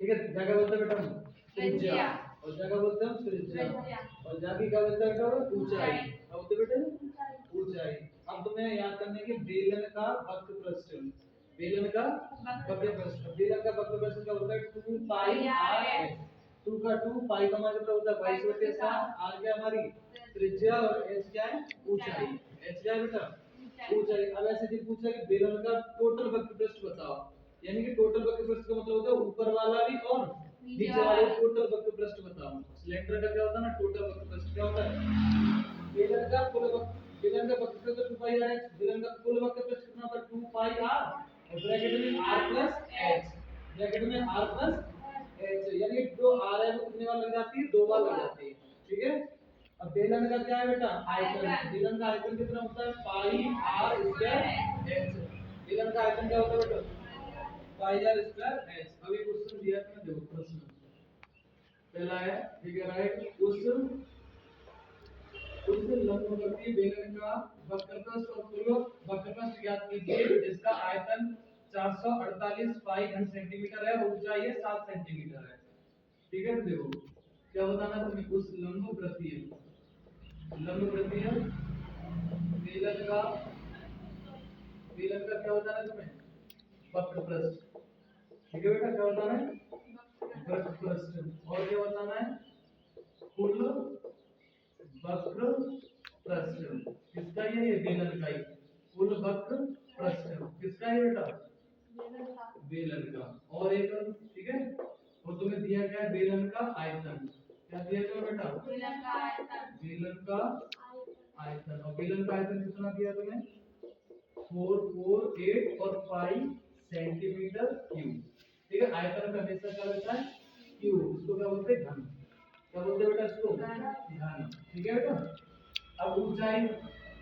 ठीक है, जगह बोलते हैं बेटा हम त्रिज्या, और जगह बोलते हैं हम त्रिज्या, और जागी क्या बोलते हैं बेटा ऊंचाई, क्या बोलते हैं बेटा ऊंचाई। अब तुम्हें याद करना है कि बेलन का वक्र प्रस्थ, बेलन का वक्र प्रस्थ, बेलन का वक्र प्रस्थ क्या होता है 2 पाई r h, 2 का 2 पाई का मान कितना होता है 22/7, r क्या हमारी त्रिज्या और h क्या है ऊंचाई, h क्या है बेटा ऊंचाई। अब ऐसे भी पूछा कि बेलन का टोटल वक्र प्रस्थ बताओ, यानी कि टोटल वक्र प्रस्थ का मतलब होता है ऊपर वाला भी और नीचे वाले टोटल वक्र प्रस्थ बताओ। सिलेंडर का क्या होता है ना टोटल वक्र प्रस्थ क्या होता है, बेलन का कुल वक्र, बेलन का वक्र प्रस्थ 2 पाई r, बेलन का कुल वक्र प्रस्थ कितना होता है 2 पाई r, और ब्रैकेट में r प्लस h, ब्रैकेट में r प्लस h, यानी जो r है वो कितने बार लग जाती है 2 बार लग जाती है, ठीक है। अब बेलन का क्या है बेटा आयतन, बेलन का आयतन कितना होता है पाई r स्क्वायर h, बेलन का आयतन क्या होता है बेटा पाई r स्क्वायर h। अब एक क्वेश्चन दिया है, देखो प्रश्न पहला है, ठीक है राइट, उस लंबवर्ती बेलन का वक्र प्रस्थ और पूर्व वक्र प्रस्थ ज्ञात कीजिए जिसका आयतन 448 पाई घन सेंटीमीटर है और ऊंचाई है 7 सेंटीमीटर है, ठीक है। तो देखो क्या बताना है तुम्हें, उस लंबवर्ती बेलन का क्या बताना है तुम्हें वक्र प्रस्थ, ठीक है बेटा क्या बताना है वक्र प्रस्थ, और क्या बताना है कुल वक्र प्रस्थ, किसका ये बेलन का ही कुल वक्र प्रस्थ किसका है बेटा बेलन का, और एक ठीक है, और तुम्हें दिया गया है बेलन का आयतन, क्या दिया गया बेटा बेलन का आयतन, और बेलन का आयतन कितना दिया तुम्हें 448 और 5 सेंटीमीटर क्यूब, ठीक है। आयतन का हमेशा क्या रहता है क्यूब, इसको क्या बोलते हैं घन, क्या बोलते हैं बेटा इसको घन, ठीक है बेटा। अब ऊंचाई,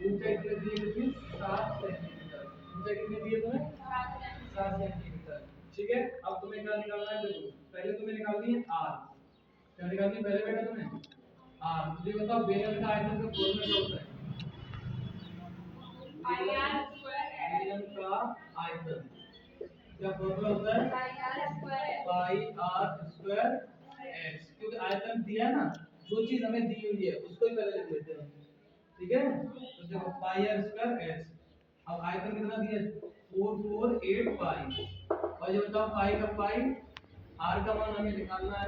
ऊंचाई कितनी दी है कितनी 7 सेंटीमीटर, ऊंचाई कितनी दी है तुम्हें 7 सेंटीमीटर, ठीक है। अब तुम्हें क्या निकालना है, देखो पहले तुम्हें निकालनी है r, क्या निकालनी है पहले बेटा तुम्हें r। मुझे बताओ बेलन का आयतन का फॉर्मूला क्या होता है, बेलन का आयतन क्या फॉर्मूला होता है पाई r स्क्वायर h, क्योंकि आयतन दिया है ना, जो चीज हमें दी हुई है उसको ही पहले लिख लेते हैं, ठीक है। तो देखो पाई r स्क्वायर h, अब आयतन कितना दिया है 448 पाई, और ये बताओ पाई का पाई, r का मान हमें निकालना है,